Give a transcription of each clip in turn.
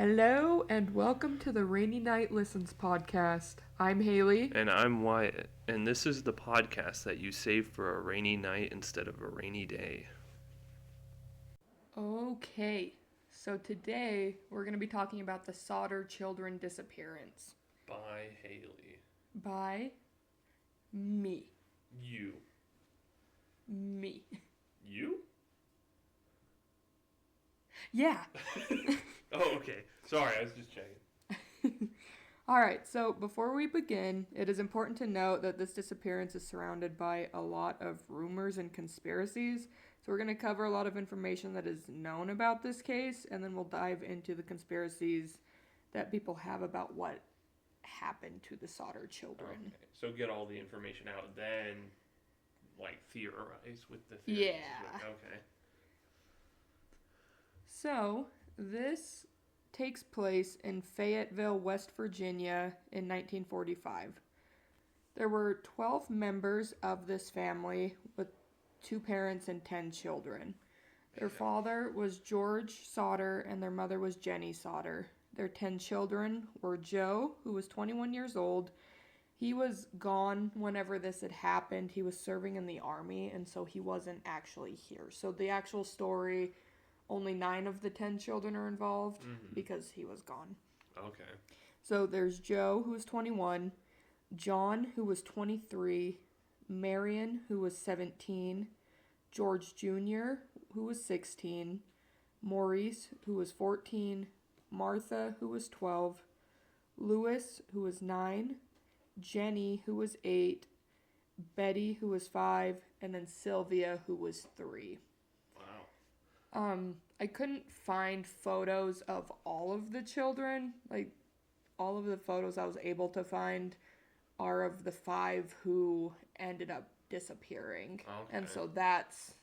Hello and welcome to the Rainy Night Listens podcast. I'm Haley. And I'm Wyatt, and this is the podcast that you save for a rainy night instead of a rainy day. Okay, so today we're going to be talking about the Sodder Children Disappearance. By Haley. By me. You. Me. You? Yeah. Oh, okay. Sorry, I was just checking. Alright, so before we begin, it is important to note that this disappearance is surrounded by a lot of rumors and conspiracies. So we're going to cover a lot of information that is known about this case, and then we'll dive into the conspiracies that people have about what happened to the Sodder children. Okay. So get all the information out, then, theorize with the theories. Yeah. Okay. So, this takes place in Fayetteville, West Virginia in 1945. There were 12 members of this family with 2 parents and 10 children. Their father was George Sodder and their mother was Jenny Sodder. Their 10 children were Joe, who was 21 years old. He was gone whenever this had happened. He was serving in the army, and so he wasn't actually here. So the actual story, only 9 of the 10 children are involved because he was gone. Okay. So there's Joe, who was 21, John, who was 23, Marion, who was 17, George Jr., who was 16, Maurice, who was 14, Martha, who was 12, Louis, who was 9, Jenny, who was 8, Betty, who was 5, and then Sylvia, who was 3. I couldn't find photos of all of the children. All of the photos I was able to find are of the 5 who ended up disappearing. Okay. And so that's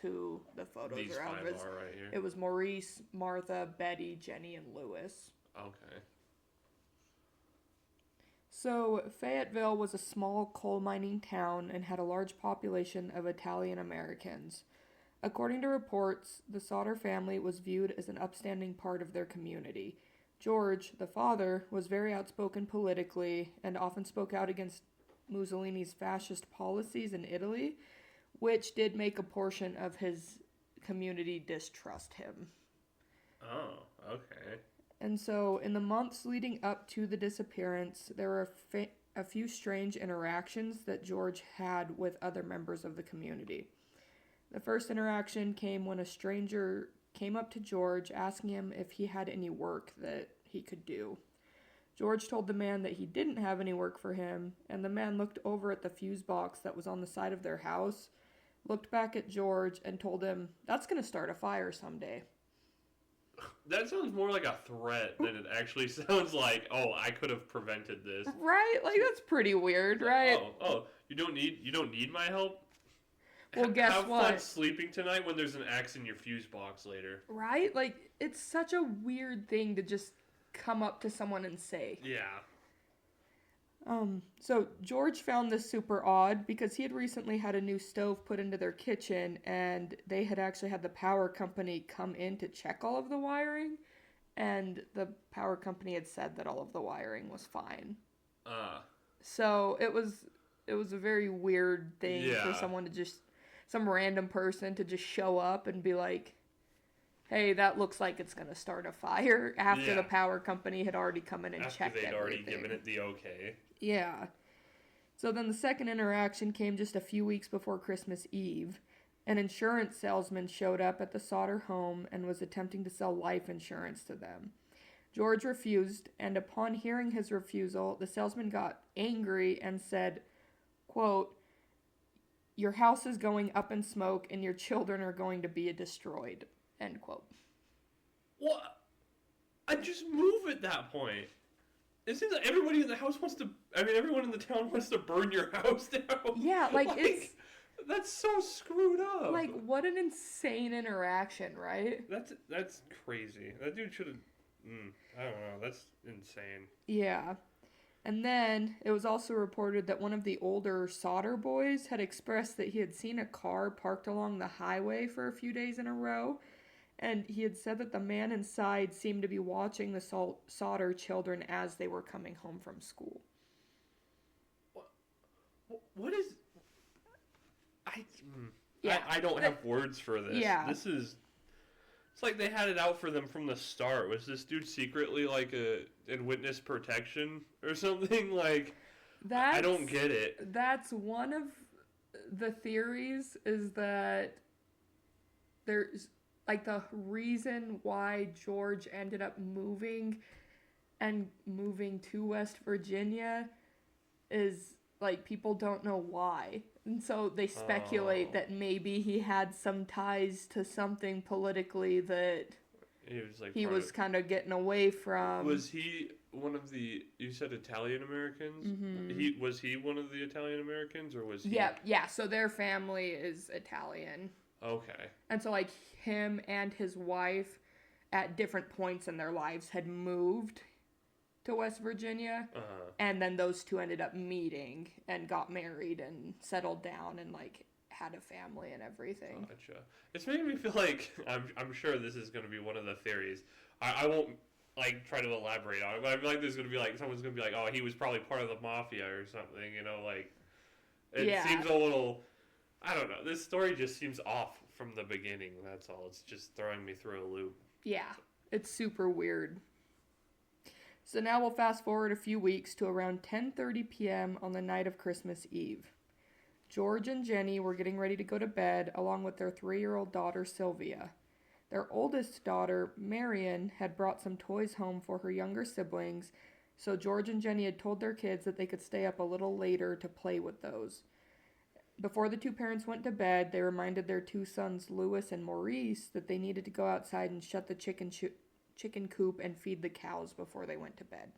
who the photos These are of. 5 are right here. It was Maurice, Martha, Betty, Jenny, and Louis. Okay. So Fayetteville was a small coal mining town and had a large population of Italian Americans. According to reports, the Sodder family was viewed as an upstanding part of their community. George, the father, was very outspoken politically and often spoke out against Mussolini's fascist policies in Italy, which did make a portion of his community distrust him. Oh, okay. And so, in the months leading up to the disappearance, there were a few strange interactions that George had with other members of the community. The first interaction came when a stranger came up to George asking him if he had any work that he could do. George told the man that he didn't have any work for him, and the man looked over at the fuse box that was on the side of their house, looked back at George, and told him, "That's going to start a fire someday." That sounds more like a threat than it actually sounds like, oh, I could have prevented this. Right? That's pretty weird, right? Oh, you don't need my help? Well, guess Have what? fun sleeping tonight when there's an axe in your fuse box later. Right? It's such a weird thing to just come up to someone and say. Yeah. So George found this super odd because he had recently had a new stove put into their kitchen, and they had actually had the power company come in to check all of the wiring, and the power company had said that all of the wiring was fine. So it was a very weird thing for someone to just, some random person to just show up and be like, "Hey, that looks like it's going to start a fire," after the power company had already come in and checked everything. After they'd already given it the okay. Yeah. So then the second interaction came just a few weeks before Christmas Eve. An insurance salesman showed up at the Sodder home and was attempting to sell life insurance to them. George refused, and upon hearing his refusal, the salesman got angry and said, quote, "Your house is going up in smoke and your children are going to be destroyed," end quote. What? I'd just move at that point. It seems like everybody in the house everyone in the town wants to burn your house down. Yeah, it's... That's so screwed up. What an insane interaction, right? That's crazy. That dude should have... I don't know. That's insane. Yeah. And then it was also reported that one of the older Sodder boys had expressed that he had seen a car parked along the highway for a few days in a row, And he had said that the man inside seemed to be watching the Sodder children as they were coming home from school. What is... I don't have words for this. Yeah. This is... It's like they had it out for them from the start. Was this dude secretly like in witness protection or something? Like, I don't get it. That's one of the theories, is that there's like the reason why George ended up moving to West Virginia is like people don't know why. And so they speculate that maybe he had some ties to something politically that he was kind of getting away from. Was he one of the, you said Italian Americans? Mm-hmm. Was he one of the Italian Americans, or was he? Yeah, so their family is Italian. Okay. And so like him and his wife at different points in their lives had moved to West Virginia, and then those two ended up meeting and got married and settled down and like had a family and everything. Gotcha. It's making me feel like I'm sure this is going to be one of the theories. I won't like try to elaborate on it, but I feel like there's going to be like someone's going to be like, oh, he was probably part of the mafia or something, you know, like it seems a little, I don't know. This story just seems off from the beginning. That's all. It's just throwing me through a loop. Yeah, it's super weird. So now we'll fast forward a few weeks to around 10:30 p.m. on the night of Christmas Eve. George and Jenny were getting ready to go to bed along with their 3-year-old daughter Sylvia. Their oldest daughter, Marion, had brought some toys home for her younger siblings, so George and Jenny had told their kids that they could stay up a little later to play with those. Before the two parents went to bed, they reminded their two sons, Louis and Maurice, that they needed to go outside and shut the chicken coop and feed the cows before they went to bed.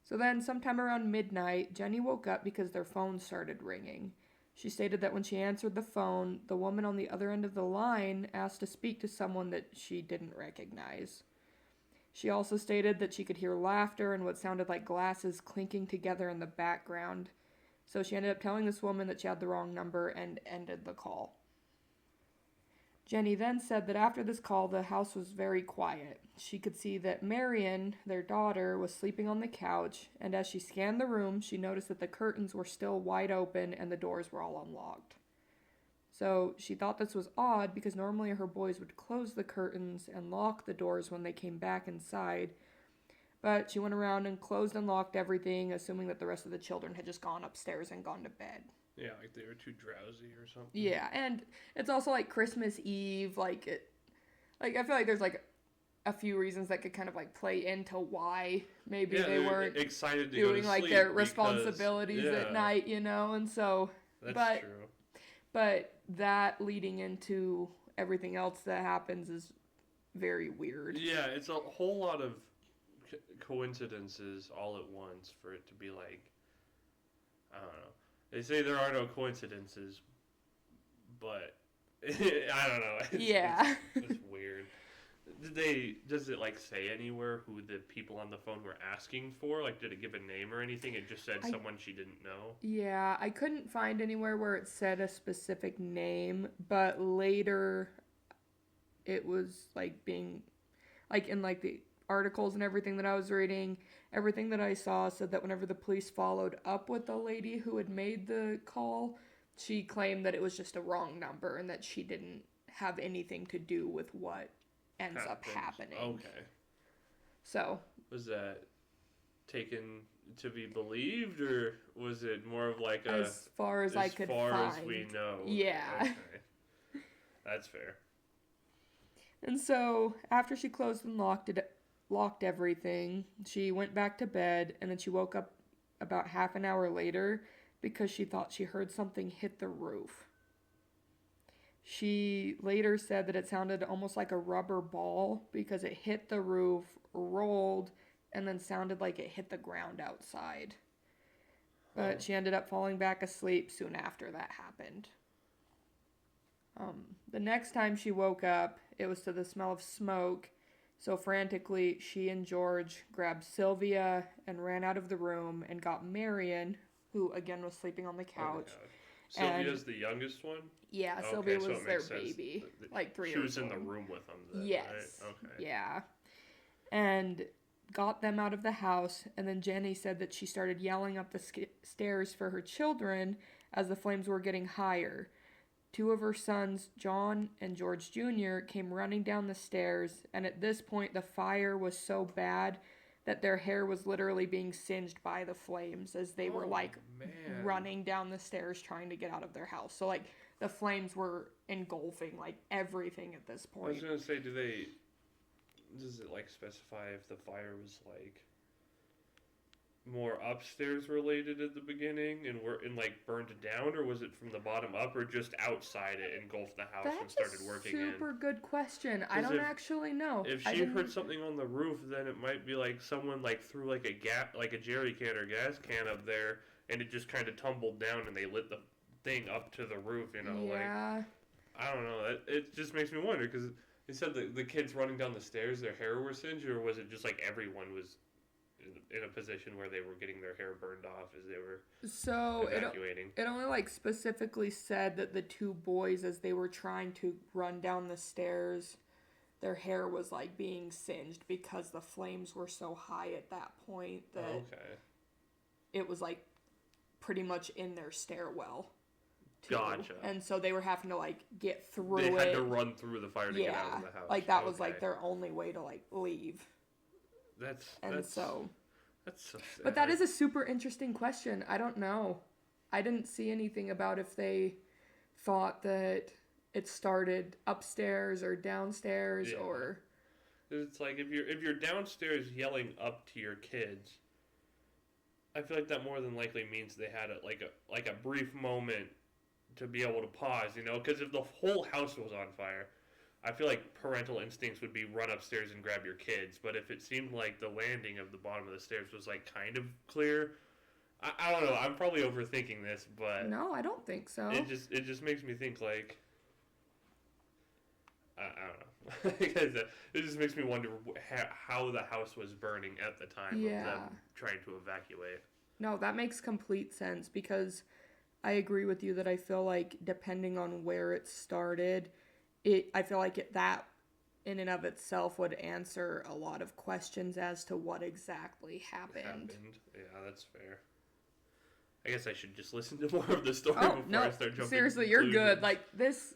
So then, sometime around midnight, Jenny woke up because their phone started ringing. She stated that when she answered the phone, the woman on the other end of the line asked to speak to someone that she didn't recognize. She also stated that she could hear laughter and what sounded like glasses clinking together in the background. So she ended up telling this woman that she had the wrong number and ended the call. Jenny then said that after this call, the house was very quiet. She could see that Marion, their daughter, was sleeping on the couch, and as she scanned the room, she noticed that the curtains were still wide open and the doors were all unlocked. So she thought this was odd because normally her boys would close the curtains and lock the doors when they came back inside, but she went around and closed and locked everything, assuming that the rest of the children had just gone upstairs and gone to bed. Yeah, like they were too drowsy or something. Yeah, and it's also like Christmas Eve, I feel like there's like a few reasons that could kind of like play into why maybe they weren't excited to doing go to like sleep their responsibilities at night, you know, and so that's true. But that leading into everything else that happens is very weird. Yeah, it's a whole lot of coincidences all at once for it to be like, I don't know. They say there are no coincidences, but I don't know. It's weird. Does it like say anywhere who the people on the phone were asking for? Like, did it give a name or anything? It just said someone she didn't know. Yeah, I couldn't find anywhere where it said a specific name, but later it was like being like in like the articles and everything that I was reading, everything that I saw said that whenever the police followed up with the lady who had made the call, she claimed that it was just a wrong number and that she didn't have anything to do with what ends up happening. Okay. So. Was that taken to be believed, or was it more of like as far as I could find? As far as we know. Yeah. Okay. That's fair. And so, after she closed and locked everything, she went back to bed, and then she woke up about half an hour later because she thought she heard something hit the roof. She later said that it sounded almost like a rubber ball because it hit the roof, rolled, and then sounded like it hit the ground outside. But she ended up falling back asleep soon after that happened. The next time she woke up, it was to the smell of smoke. So frantically, she and George grabbed Sylvia and ran out of the room and got Marion, who again was sleeping on the couch, Sylvia's the youngest one? Yeah, Okay, Sylvia so was it their makes sense. baby, like 3 She years was in old. the room with them then, Yes. right? Okay. Yeah. And got them out of the house, and then Jenny said that she started yelling up the stairs for her children as the flames were getting higher. 2 of her sons, John and George Jr., came running down the stairs, and at this point the fire was so bad that their hair was literally being singed by the flames as they were like running down the stairs trying to get out of their house. So like the flames were engulfing like everything at this point. I was gonna say, does it like specify if the fire was like more upstairs related at the beginning and like burned down, or was it from the bottom up, or just outside it engulfed the house and started working in? That's a super good question. I don't actually know. If she heard something on the roof, then it might be like someone like threw like a jerry can or gas can up there, and it just kind of tumbled down, and they lit the thing up to the roof. You know, yeah. Like I don't know. It just makes me wonder because they said the kids running down the stairs, their hair was singed, or was it just like everyone was in a position where they were getting their hair burned off as they were evacuating? It only like specifically said that the 2 boys, as they were trying to run down the stairs, their hair was like being singed because the flames were so high at that point that it was like pretty much in their stairwell too. Gotcha. And so they were having to like get through They had to run through the fire to get out of the house. Like that was like their only way to like leave. That's so sad. But that is a super interesting question. I don't know. I didn't see anything about if they thought that it started upstairs or downstairs or. It's like if you're downstairs yelling up to your kids, I feel like that more than likely means they had a brief moment to be able to pause, you know, because if the whole house was on fire, I feel like parental instincts would be run upstairs and grab your kids. But if it seemed like the landing of the bottom of the stairs was like kind of clear, I don't know. I'm probably overthinking this, but no, I don't think so. It just makes me think like I don't know. Because it just makes me wonder how the house was burning at the time of them trying to evacuate. No, that makes complete sense because I agree with you that I feel like depending on where it started, I feel like that in and of itself would answer a lot of questions as to what exactly happened. Yeah, that's fair. I guess I should just listen to more of the story before I start jumping. Seriously, you're good. Like this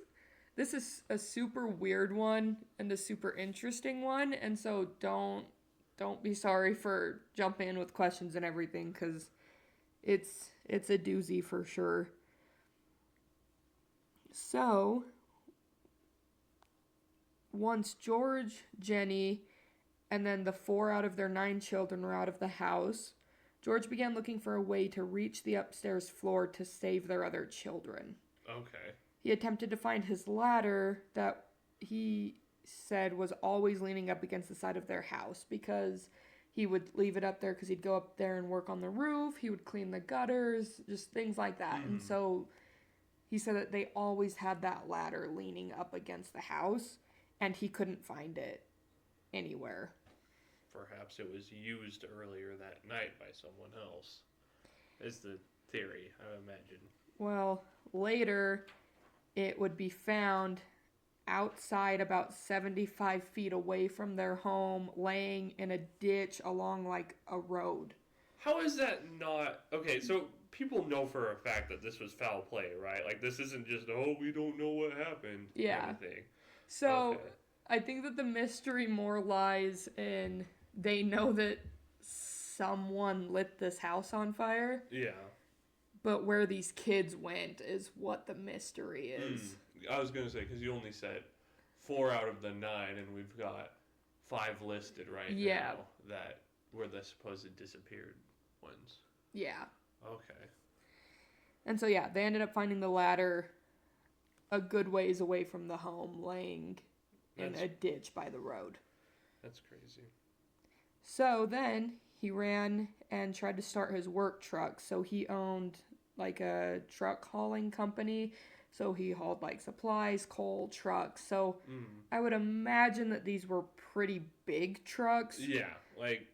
is a super weird one and a super interesting one, and so don't be sorry for jumping in with questions and everything because it's a doozy for sure. So once George, Jenny, and then the 4 out of their 9 children were out of the house, George began looking for a way to reach the upstairs floor to save their other children. Okay. He attempted to find his ladder that he said was always leaning up against the side of their house because he would leave it up there because he'd go up there and work on the roof. He would clean the gutters, just things like that. And so he said that they always had that ladder leaning up against the house, and he couldn't find it anywhere. Perhaps it was used earlier that night by someone else, is the theory, I imagine. Well, later it would be found outside about 75 feet away from their home, laying in a ditch along like a road. How is that not... Okay, so people know for a fact that this was foul play, right? Like, this isn't just, oh, we don't know what happened. Yeah. Kind of thing. So, I think that the mystery more lies in they know that someone lit this house on fire. Yeah. But where these kids went is what the mystery is. I was going to say, because you only said 4 out of the 9, and we've got 5 listed now that were the supposed disappeared ones. Yeah. Okay. And so, yeah, they ended up finding the ladder a good ways away from the home, laying in a ditch by the road. That's crazy. So then he ran and tried to start his work truck. So he owned like a truck hauling company. So he hauled like supplies, coal, trucks. So I would imagine that these were pretty big trucks. Yeah, like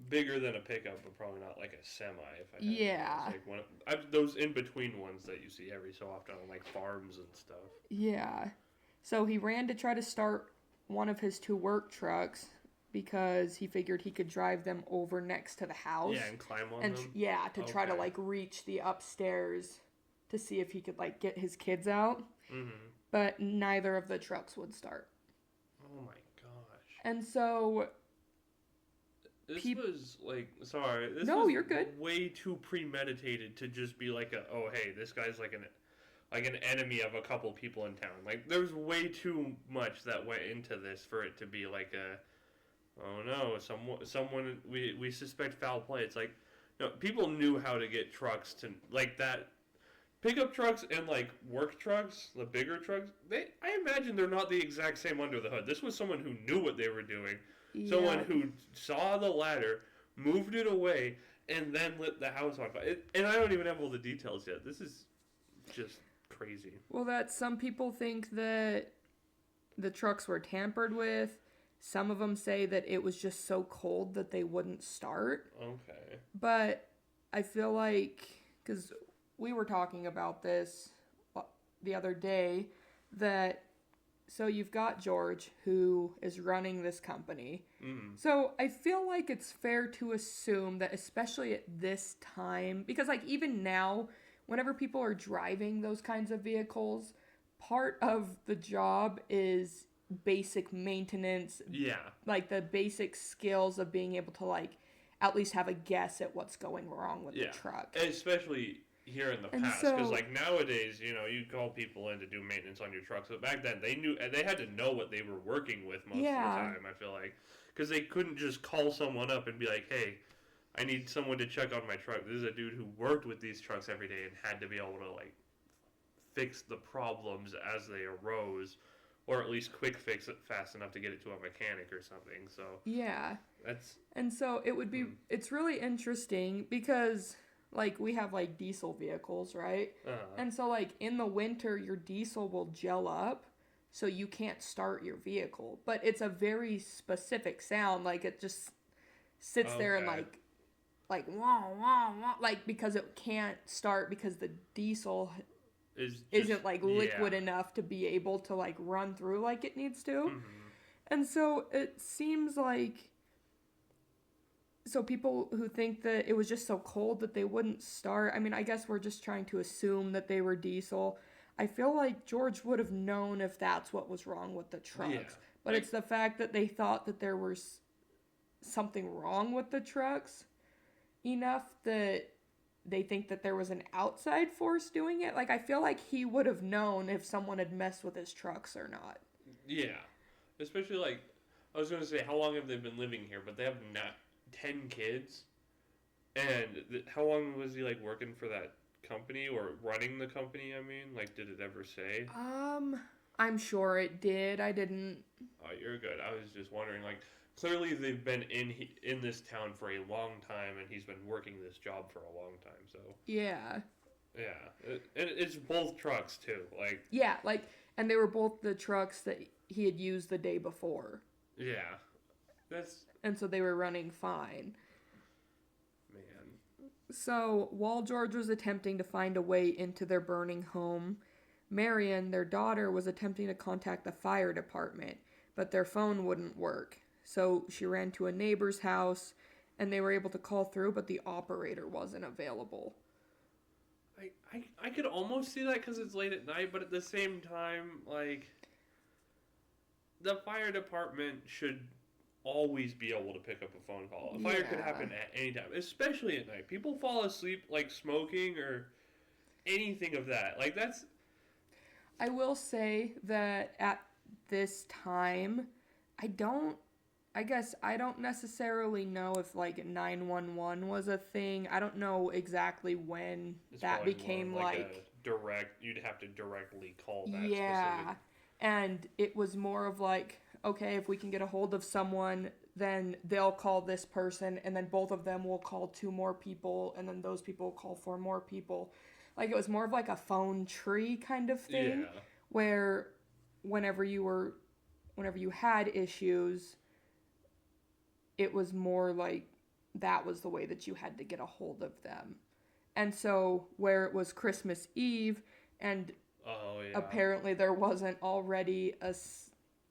bigger than a pickup, but probably not like a semi. If I had Yeah. like those in between ones that you see every so often on like farms and stuff. Yeah. So he ran to try to start one of his two work trucks because he figured he could drive them over next to the house. Yeah, and climb on and them. to try to like reach the upstairs to see if he could like get his kids out. Mm-hmm. But neither of the trucks would start. Oh my gosh. And so this was like, sorry. This no, was you're good. Way too premeditated to just be like oh hey, this guy's like an enemy of a couple people in town. Like there's way too much that went into this for it to be like oh no, someone we suspect foul play. It's like, no, people knew how to get trucks to like that. Pickup trucks and like work trucks, the bigger trucks, I imagine they're not the exact same under the hood. This was someone who knew what they were doing. Yeah. Someone who saw the ladder, moved it away, and then lit the house on fire. And I don't even have all the details yet. This is just crazy. Well, some people think that the trucks were tampered with. Some of them say that it was just so cold that they wouldn't start. Okay. But I feel like, because we were talking about this the other day, that so you've got George who is running this company. Mm. So I feel like it's fair to assume that especially at this time, because like even now, whenever people are driving those kinds of vehicles, part of the job is basic maintenance. Yeah. Like the basic skills of being able to like at least have a guess at what's going wrong with the truck. Especially here in the past, because like nowadays, you call people in to do maintenance on your truck. So back then, they had to know what they were working with most of the time. I feel like, because they couldn't just call someone up and be like, "Hey, I need someone to check on my truck." This is a dude who worked with these trucks every day and had to be able to like fix the problems as they arose, or at least quick fix it fast enough to get it to a mechanic or something. So and so it would be. It's really interesting because, like, we have, like, diesel vehicles, right? Uh-huh. And so, like, in the winter, your diesel will gel up, so you can't start your vehicle. But it's a very specific sound. Like, it just sits there and, like, wah, wah, wah. Like, because it can't start because the diesel isn't, like, liquid enough to be able to, like, run through like it needs to. Mm-hmm. And so it seems like... So people who think that it was just so cold that they wouldn't start, I mean, I guess we're just trying to assume that they were diesel. I feel like George would have known if that's what was wrong with the trucks. But it's the fact that they thought that there was something wrong with the trucks enough that they think that there was an outside force doing it. Like, I feel like he would have known if someone had messed with his trucks or not. Yeah. Especially, like, I was going to say, how long have they been living here? But they have not 10 kids. And how long was he, like, working for that company or running the company, I mean? Like, did it ever say? I'm sure it did. I didn't... Oh, you're good. I was just wondering, like, clearly they've been in this town for a long time, and he's been working this job for a long time, so... Yeah. Yeah. It's both trucks, too. Like... Yeah, like, and they were both the trucks that he had used the day before. Yeah. And so they were running fine. Man. So, while George was attempting to find a way into their burning home, Marion, their daughter, was attempting to contact the fire department, but their phone wouldn't work. So she ran to a neighbor's house, and they were able to call through, but the operator wasn't available. I could almost see that because it's late at night, but at the same time, like, the fire department should always be able to pick up a phone call. A fire could happen at any time, especially at night. People fall asleep, like, smoking or anything of that. Like, that's... I will say that at this time, I don't necessarily know if, like, 911 was a thing. I don't know exactly when that became, like you'd have to directly call that specific... And it was more of, like, okay, if we can get a hold of someone, then they'll call this person, and then both of them will call 2 more people, and then those people will call 4 more people. Like, it was more of, like, a phone tree kind of thing, where whenever you had issues, it was more like that was the way that you had to get a hold of them. And so where it was Christmas Eve and apparently there wasn't already a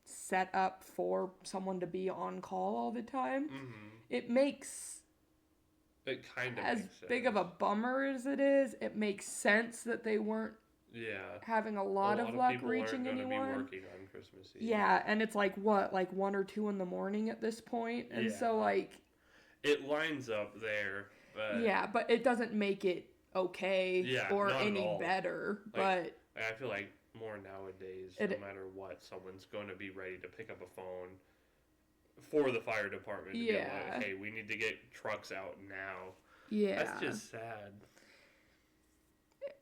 set up for someone to be on call all the time, it kind of as makes sense. big of a bummer as it is, it makes sense that they weren't having a lot of luck reaching anyone. Be working on Christmas Eve. Yeah, and it's like 1 or 2 in the morning at this point, and so like it lines up there, but but it doesn't make it okay or any better. But I feel like more nowadays, no matter what, someone's going to be ready to pick up a phone for the fire department to be like, hey, we need to get trucks out now. Yeah. That's just sad.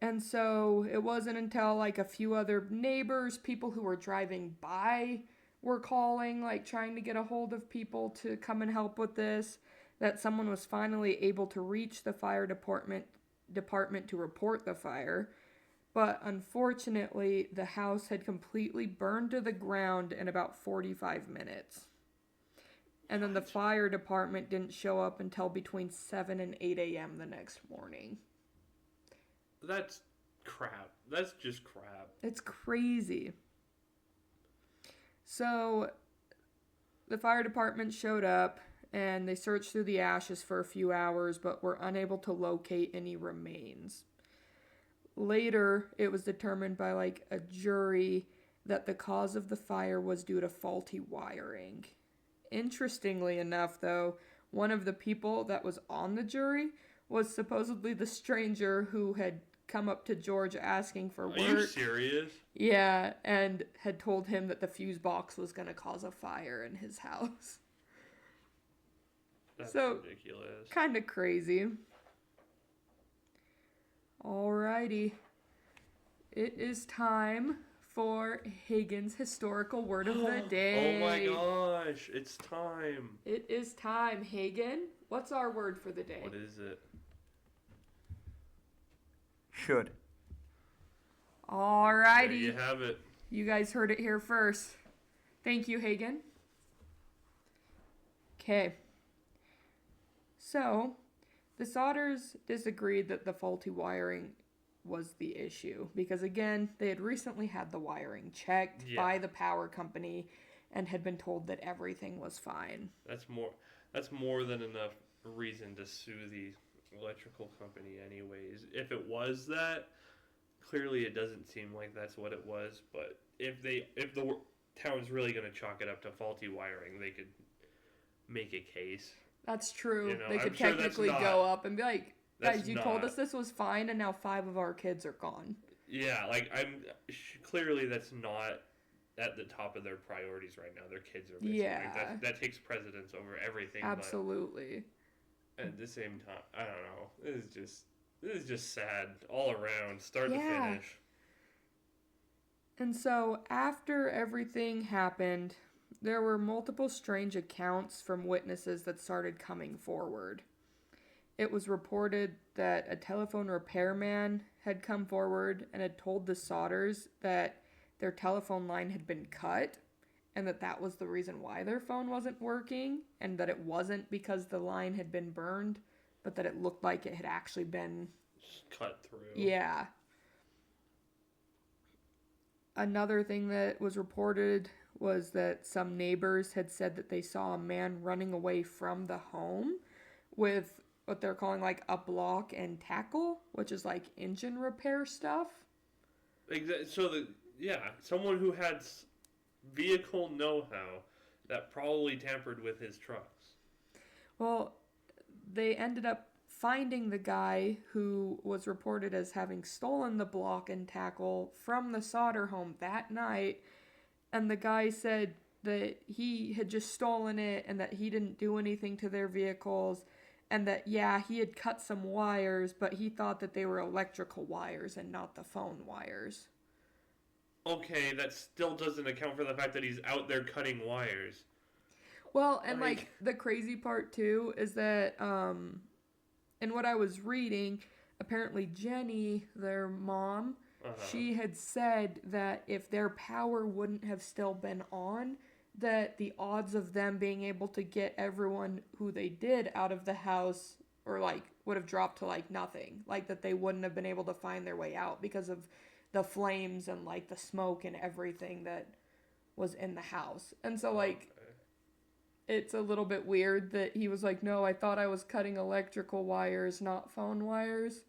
And so it wasn't until like a few other neighbors, people who were driving by, were calling, like trying to get a hold of people to come and help with this, that someone was finally able to reach the fire department to report the fire. But unfortunately, the house had completely burned to the ground in about 45 minutes. And then the fire department didn't show up until between 7 and 8 a.m. the next morning. That's crap. That's just crap. It's crazy. So, the fire department showed up, and they searched through the ashes for a few hours, but were unable to locate any remains. Later, it was determined by, like, a jury that the cause of the fire was due to faulty wiring. Interestingly enough, though, one of the people that was on the jury was supposedly the stranger who had come up to George asking for work. Are you serious? Yeah, and had told him that the fuse box was going to cause a fire in his house. That's so, ridiculous. Kind of crazy. Alrighty. It is time for Hagen's historical word of the day. Oh my gosh, it's time. It is time, Hagen. What's our word for the day? What is it? Should. Alrighty. There you have it. You guys heard it here first. Thank you, Hagen. Okay. So, the Sodders disagreed that the faulty wiring was the issue because, again, they had recently had the wiring checked by the power company and had been told that everything was fine. That's more than enough reason to sue the electrical company anyways. If it was that, clearly it doesn't seem like that's what it was, but if the town's really going to chalk it up to faulty wiring, they could make a case. That's true. You know, they could technically go up and be like, guys, you told us this was fine, and now 5 of our kids are gone. Yeah, like, clearly that's not at the top of their priorities right now. Their kids are missing. Yeah. Like, that takes precedence over everything. Absolutely. But at the same time, I don't know. This is just sad all around, start to finish. And so, after everything happened, there were multiple strange accounts from witnesses that started coming forward. It was reported that a telephone repairman had come forward and had told the Sodders that their telephone line had been cut and that was the reason why their phone wasn't working, and that it wasn't because the line had been burned, but that it looked like it had actually been cut through. Yeah. Another thing that was reported was that some neighbors had said that they saw a man running away from the home with what they're calling like a block and tackle, which is like engine repair stuff. Exactly. So someone who had vehicle know-how that probably tampered with his trucks. Well, they ended up finding the guy who was reported as having stolen the block and tackle from the Sodder home that night, and the guy said that he had just stolen it and that he didn't do anything to their vehicles, and that, he had cut some wires, but he thought that they were electrical wires and not the phone wires. Okay, that still doesn't account for the fact that he's out there cutting wires. Well, and the crazy part too is that in what I was reading, apparently Jenny, their mom, she had said that if their power wouldn't have still been on, that the odds of them being able to get everyone who they did out of the house or like would have dropped to like nothing, like that they wouldn't have been able to find their way out because of the flames and like the smoke and everything that was in the house. And so like it's a little bit weird that he was like, no, I thought I was cutting electrical wires, not phone wires.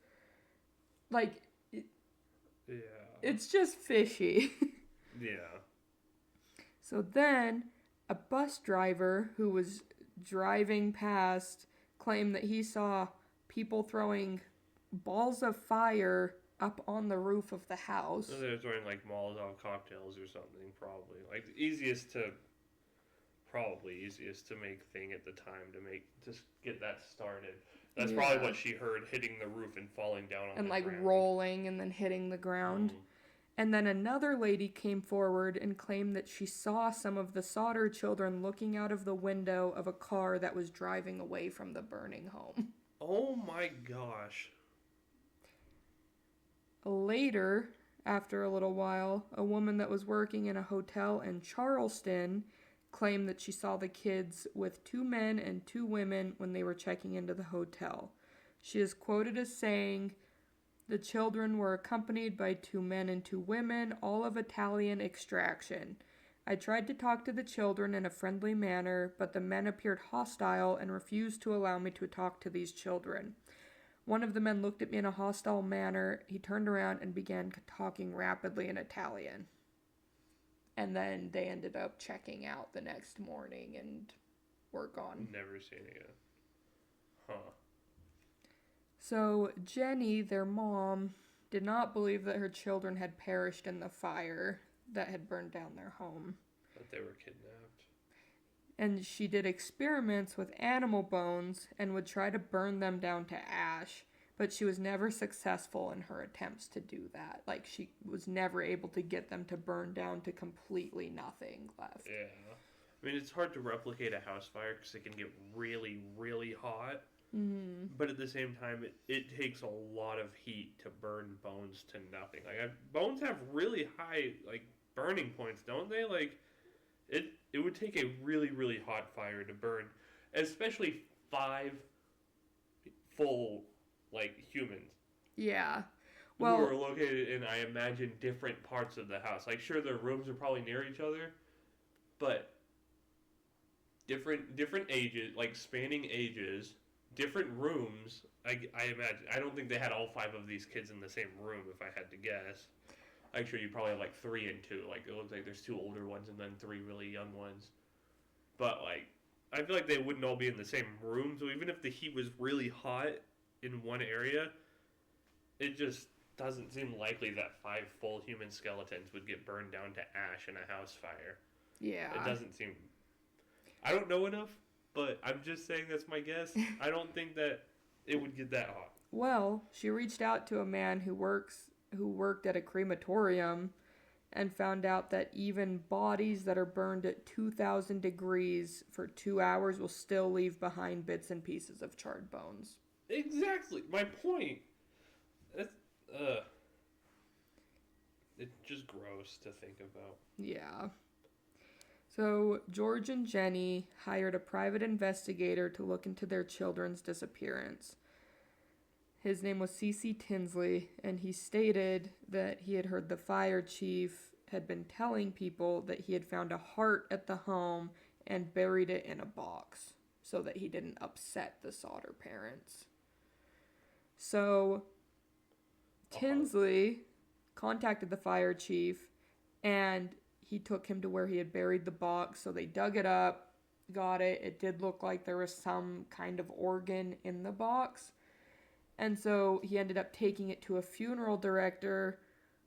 Like, yeah, it's just fishy. Yeah. So then, a bus driver who was driving past claimed that he saw people throwing balls of fire up on the roof of the house. So they're throwing like Molotov cocktails or something, probably. Like probably easiest to make thing at the time to get that started. That's probably what she heard, hitting the roof and falling down on and the like ground. rolling and then hitting the ground. And then another lady came forward and claimed that she saw some of the Sodder children looking out of the window of a car that was driving away from the burning home. Oh my gosh. Later, after a little while, a woman that was working in a hotel in Charleston claimed that she saw the kids with 2 men and 2 women when they were checking into the hotel. She is quoted as saying, "The children were accompanied by 2 men and 2 women, all of Italian extraction. I tried to talk to the children in a friendly manner, but the men appeared hostile and refused to allow me to talk to these children. One of the men looked at me in a hostile manner. He turned around and began talking rapidly in Italian." And then they ended up checking out the next morning and were gone. Never seen it again. Huh. So Jenny, their mom, did not believe that her children had perished in the fire that had burned down their home. But they were kidnapped. And she did experiments with animal bones and would try to burn them down to ash, but she was never successful in her attempts to do that. Like, she was never able to get them to burn down to completely nothing left. Yeah. I mean, it's hard to replicate a house fire because it can get really, really hot. Mm-hmm. But at the same time, it takes a lot of heat to burn bones to nothing. Like, bones have really high, like, burning points, don't they? Like, it would take a really, really hot fire to burn, especially 5 full, like, humans. Yeah. Well, who are located in, I imagine, different parts of the house. Like, sure, their rooms are probably near each other, but different ages, like, spanning ages, different rooms. I imagine. I don't think they had all 5 of these kids in the same room, if I had to guess. Actually, you probably have, like, 3 and 2. Like, it looks like there's 2 older ones and then 3 really young ones. But, like, I feel like they wouldn't all be in the same room, so even if the heat was really hot in one area, it just doesn't seem likely that 5 full human skeletons would get burned down to ash in a house fire. Yeah. It doesn't seem... I don't know enough, but I'm just saying that's my guess. I don't think that it would get that hot. Well, she reached out to a man who worked at a crematorium and found out that even bodies that are burned at 2,000 degrees for 2 hours will still leave behind bits and pieces of charred bones. Exactly. My point. That's, it's just gross to think about. Yeah. So, George and Jenny hired a private investigator to look into their children's disappearance. His name was C.C. Tinsley, and he stated that he had heard the fire chief had been telling people that he had found a heart at the home and buried it in a box so that he didn't upset the Sodder parents. So, Tinsley contacted the fire chief, and he took him to where he had buried the box, so they dug it up, got it. It did look like there was some kind of organ in the box. And so he ended up taking it to a funeral director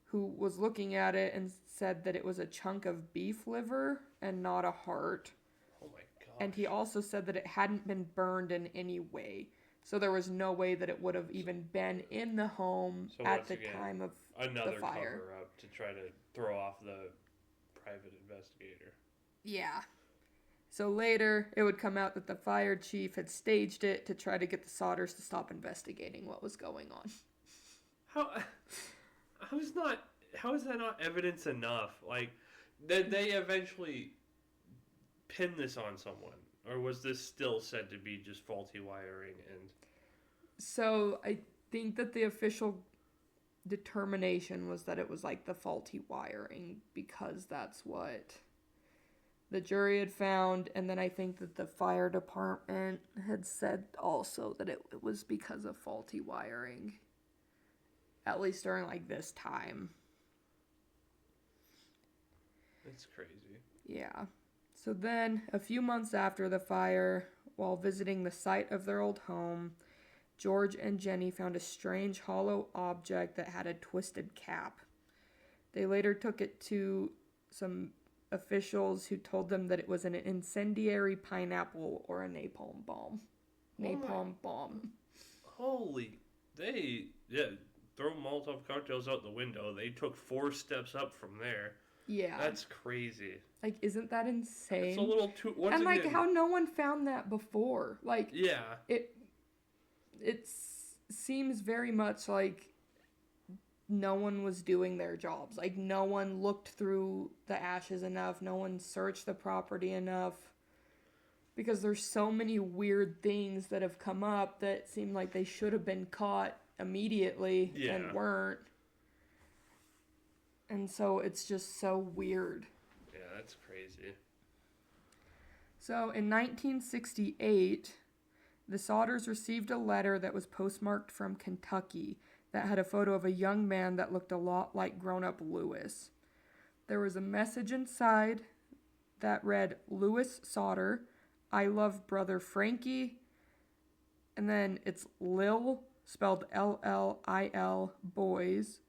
who was looking at it and said that it was a chunk of beef liver and not a heart. Oh my gosh. And he also said that it hadn't been burned in any way. So there was no way that it would have even been in the home at the time of the fire. Another cover-up to try to throw off the private investigator. Yeah. So later, it would come out that the fire chief had staged it to try to get the Sodders to stop investigating what was going on. How is that not evidence enough? Like, they eventually pin this on someone? Or was this still said to be just faulty wiring? And so I think that the official determination was that it was like the faulty wiring, because that's what the jury had found. And then I think that the fire department had said also that it was because of faulty wiring, at least during like this time. That's crazy. Yeah. So then, a few months after the fire, while visiting the site of their old home, George and Jenny found a strange hollow object that had a twisted cap. They later took it to some officials who told them that it was an incendiary pineapple or a napalm bomb. Holy, throw Molotov cocktails out the window. They took 4 steps up from there. Yeah. That's crazy. Like, isn't that insane? It's a little too... And, like, how no one found that before. Like, yeah. It seems very much like no one was doing their jobs. Like, no one looked through the ashes enough. No one searched the property enough. Because there's so many weird things that have come up that seem like they should have been caught immediately and weren't. And so it's just so weird. Yeah, that's crazy. So in 1968, the Sodders received a letter that was postmarked from Kentucky that had a photo of a young man that looked a lot like grown-up Lewis. There was a message inside that read, "Lewis Sodder, I love brother Frankie," and then it's Lil, spelled L-L-I-L, boys,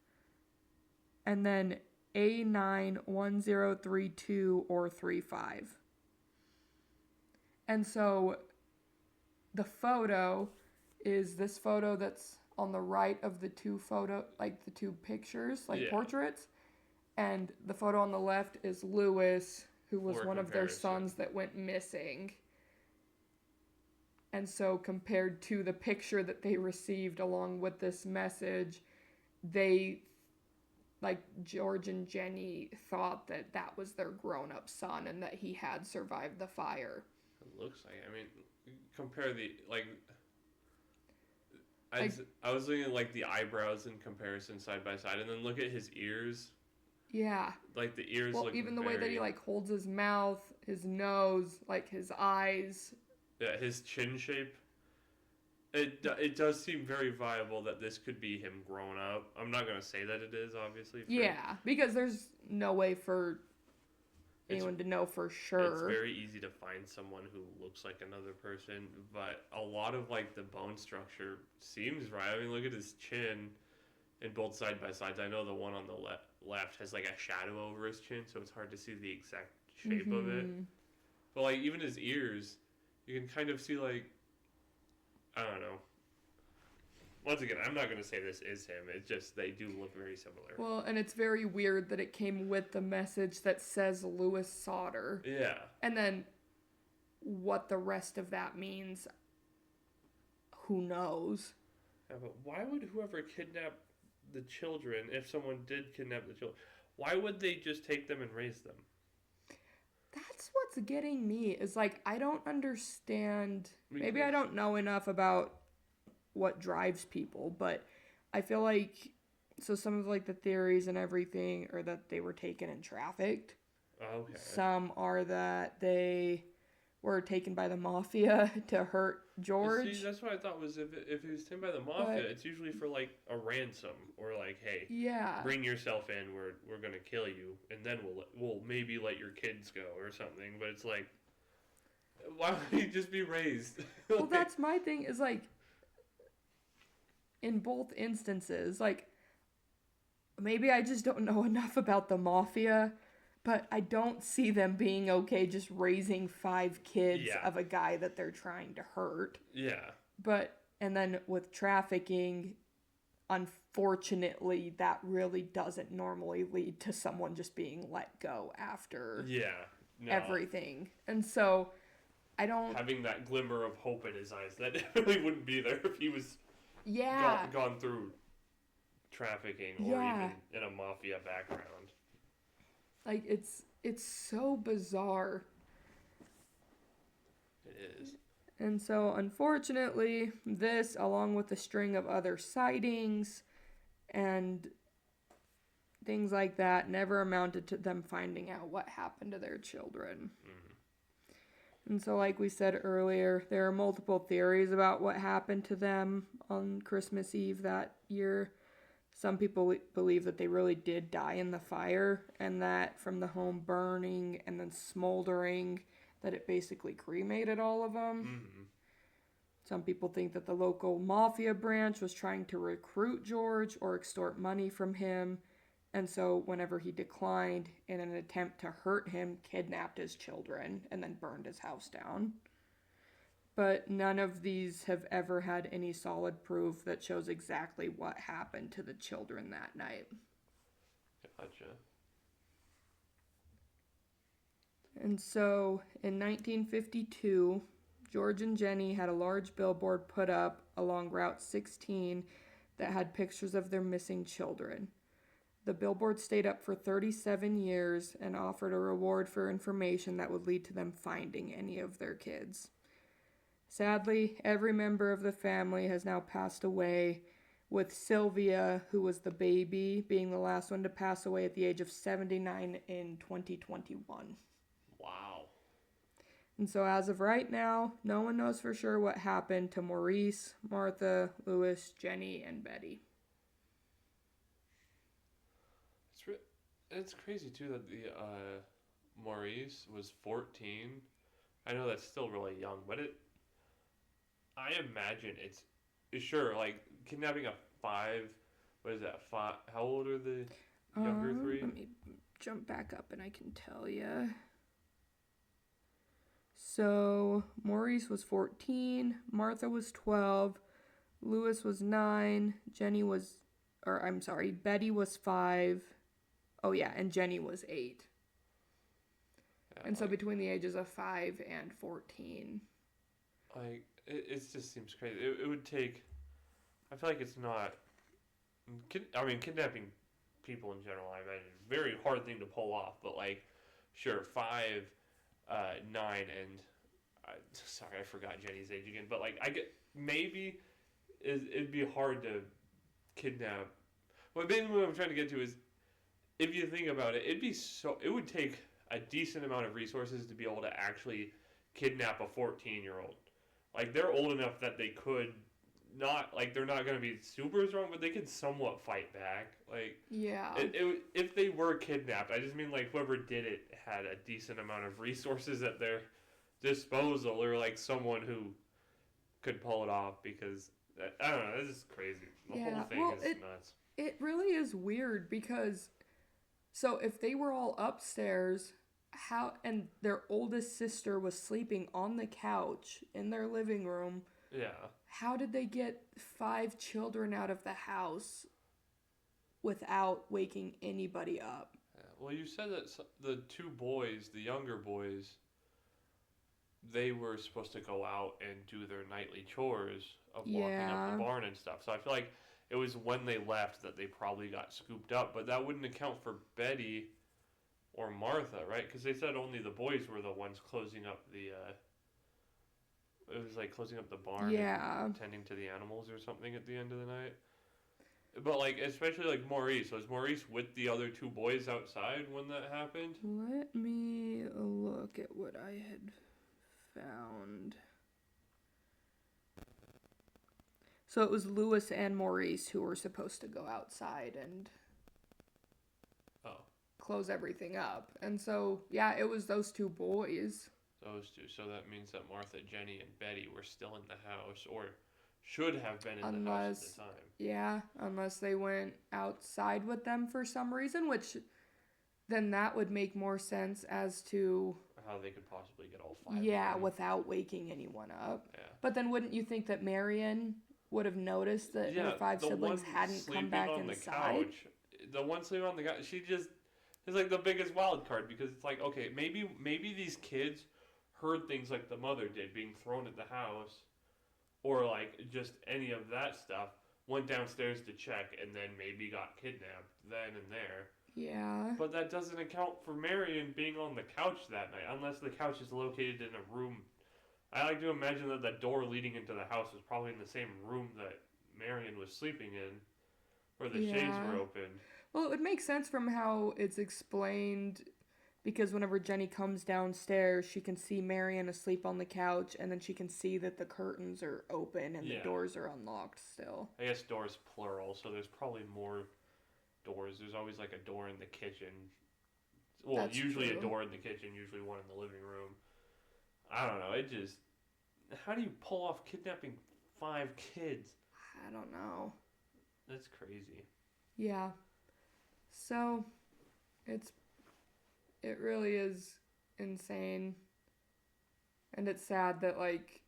and then A91032 or 35. And so the photo is this photo that's on the right of the two pictures, portraits. And the photo on the left is Lewis, who was one of their sons that went missing. And so compared to the picture that they received along with this message, they, like George and Jenny, thought that that was their grown-up son and that he had survived the fire. It looks like, I mean, compare the, I was looking at, like, the eyebrows in comparison side by side, and then look at his ears. Yeah. Like, the ears look even the way that he, like, holds his mouth, his nose, like, his eyes. Yeah, his chin shape. It does seem very viable that this could be him grown up. I'm not going to say that it is, obviously. Yeah, because there's no way for anyone to know for sure. It's very easy to find someone who looks like another person, but a lot of, like, the bone structure seems right. I mean, look at his chin in both side by sides. I know the one on the left has, like, a shadow over his chin, so it's hard to see the exact shape of it. But, like, even his ears, you can kind of see, like, I don't know. Once again, I'm not going to say this is him. It's just they do look very similar. Well, and it's very weird that it came with the message that says Lewis Sodder. Yeah. And then what the rest of that means, who knows? Yeah, but why would whoever kidnapped the children, if someone did kidnap the children, why would they just take them and raise them? That's what's getting me, is like, I don't understand. Maybe I don't know enough about what drives people, but I feel like, so some of, like, the theories and everything are that they were taken and trafficked. Okay. Some are that they were taken by the mafia to hurt George. See, that's what I thought was if he was taken by the mafia, it's usually for, like, a ransom, or like, hey, bring yourself in, we're gonna kill you, and then we'll maybe let your kids go or something. But it's like, why would he just be raised? Well, that's my thing, is like, in both instances, like, maybe I just don't know enough about the mafia, but I don't see them being okay just raising 5 kids of a guy that they're trying to hurt. Yeah. But, and then with trafficking, unfortunately, that really doesn't normally lead to someone just being let go after everything. And so, I don't... Having that glimmer of hope in his eyes, that really wouldn't be there if he was gone through trafficking or even in a mafia background. Like, it's so bizarre. It is. And so, unfortunately, this, along with a string of other sightings and things like that, never amounted to them finding out what happened to their children. Mm-hmm. And so, like we said earlier, there are multiple theories about what happened to them on Christmas Eve that year. Some people believe that they really did die in the fire, and that from the home burning and then smoldering, that it basically cremated all of them. Mm-hmm. Some people think that the local mafia branch was trying to recruit George or extort money from him, and so whenever he declined, in an attempt to hurt him, kidnapped his children and then burned his house down. But none of these have ever had any solid proof that shows exactly what happened to the children that night. Gotcha. And so, in 1952, George and Jenny had a large billboard put up along Route 16 that had pictures of their missing children. The billboard stayed up for 37 years and offered a reward for information that would lead to them finding any of their kids. Sadly, every member of the family has now passed away, with Sylvia, who was the baby, being the last one to pass away at the age of 79 in 2021. Wow. And so as of right now, no one knows for sure what happened to Maurice, Martha, Louis, Jenny, and Betty. It's crazy, too, that the Maurice was 14. I know that's still really young, but I imagine it's sure, like, kidnapping a 5, what is that, 5, how old are the younger 3? Let me jump back up and I can tell you. So, Maurice was 14, Martha was 12, Louis was 9, Betty was 5, oh yeah, and Jenny was 8. Yeah, and so between the ages of 5 and 14. Like, it just seems crazy. It would take, I feel like it's not, kidnapping people in general, I imagine, is a very hard thing to pull off, but like, sure, 5, 9, and, sorry, I forgot Jenny's age again, but like, I get, maybe it'd be hard to kidnap, well, maybe what I'm trying to get to is, if you think about it, it would take a decent amount of resources to be able to actually kidnap a 14-year-old. Like, they're old enough that they could not, like, they're not going to be super strong, but they could somewhat fight back. Like, yeah. If they were kidnapped, I just mean, like, whoever did it had a decent amount of resources at their disposal, or, like, someone who could pull it off, because, I don't know, this is crazy. The whole thing is nuts. It really is weird, because, so if they were all upstairs, and their oldest sister was sleeping on the couch in their living room. Yeah. How did they get 5 children out of the house without waking anybody up? Yeah. Well, you said that the 2 boys, the younger boys, they were supposed to go out and do their nightly chores of walking up the barn and stuff. So I feel like it was when they left that they probably got scooped up. But that wouldn't account for Betty or Martha, right? Because they said only the boys were the ones closing up the, it was like closing up the barn and tending to the animals or something at the end of the night. But like, especially like Maurice. Was Maurice with the other 2 boys outside when that happened? Let me look at what I had found. So it was Louis and Maurice who were supposed to go outside and close everything up. And so, yeah, it was those 2 boys. Those 2. So that means that Martha, Jenny, and Betty were still in the house, or should have been in the house at the time. Yeah, unless they went outside with them for some reason, which then that would make more sense as to how they could possibly get all 5 Yeah, without waking anyone up. Yeah. But then wouldn't you think that Marion would have noticed that her 5 siblings hadn't come back inside? The one sleeping on the couch, she just is like the biggest wild card, because it's like, okay, maybe these kids heard things like the mother did, being thrown at the house, or like just any of that stuff, went downstairs to check, and then maybe got kidnapped then and there. Yeah. But that doesn't account for Marion being on the couch that night, unless the couch is located in a room I like to imagine that the door leading into the house was probably in the same room that Marion was sleeping in, where the shades were open. Well, it would make sense from how it's explained, because whenever Jenny comes downstairs, she can see Marion asleep on the couch, and then she can see that the curtains are open and the doors are unlocked still. I guess doors plural, so there's probably more doors. There's always like a door in the kitchen. Well, That's usually true. a door in the kitchen, usually one in the living room. I don't know. It just. How do you pull off kidnapping 5 kids? I don't know. That's crazy. Yeah. So, it really is insane. And it's sad that, like,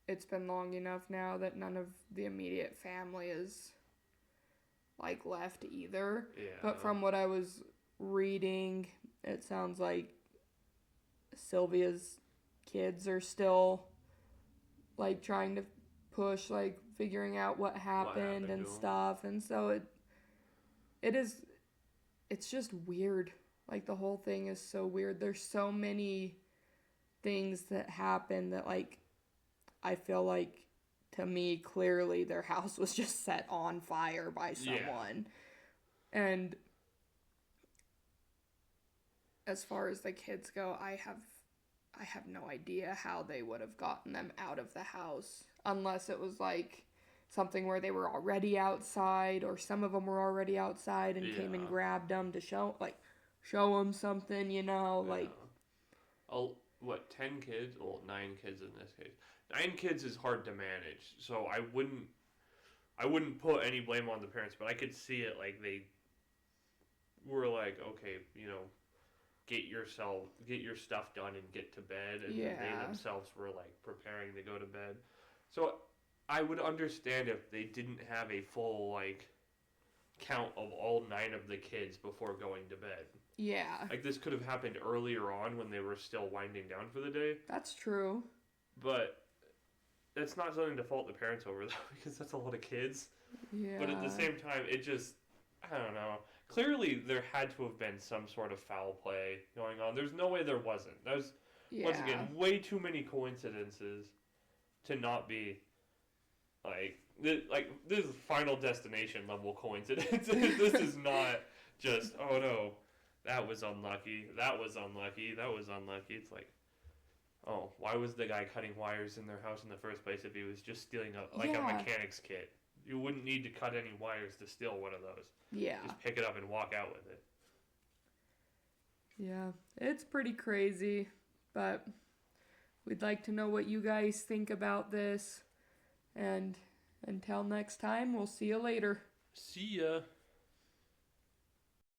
it's been long enough now that none of the immediate family is, like, left either. Yeah. But from what I was reading, it sounds like Sylvia's kids are still, like, trying to push, like, figuring out what happened and stuff. And so it's just weird. Like, the whole thing is so weird. There's so many things that happen that, like, I feel like, to me, clearly their house was just set on fire by someone. Yeah. And as far as the kids go, I have no idea how they would have gotten them out of the house, unless it was, like, something where they were already outside, or some of them were already outside and came and grabbed them to show them something, you know, like. Oh, what, 10 kids? Well, 9 kids in this case. 9 kids is hard to manage, so I wouldn't put any blame on the parents, but I could see it, like, they were like, okay, you know, get your stuff done and get to bed, and they themselves were, like, preparing to go to bed. So I would understand if they didn't have a full, like, count of all 9 of the kids before going to bed. Yeah. Like, this could have happened earlier on when they were still winding down for the day. That's true. But that's not something to fault the parents over, though, because that's a lot of kids. Yeah. But at the same time, it just, I don't know. Clearly, there had to have been some sort of foul play going on. There's no way there wasn't. That was, once again, way too many coincidences to not be, this is Final Destination level coincidence. This is not just, oh no, that was unlucky, that was unlucky, that was unlucky. It's like, oh, why was the guy cutting wires in their house in the first place if he was just stealing a mechanic's kit? You wouldn't need to cut any wires to steal one of those. Yeah. Just pick it up and walk out with it. Yeah, it's pretty crazy, but we'd like to know what you guys think about this. And until next time, we'll see you later. See ya.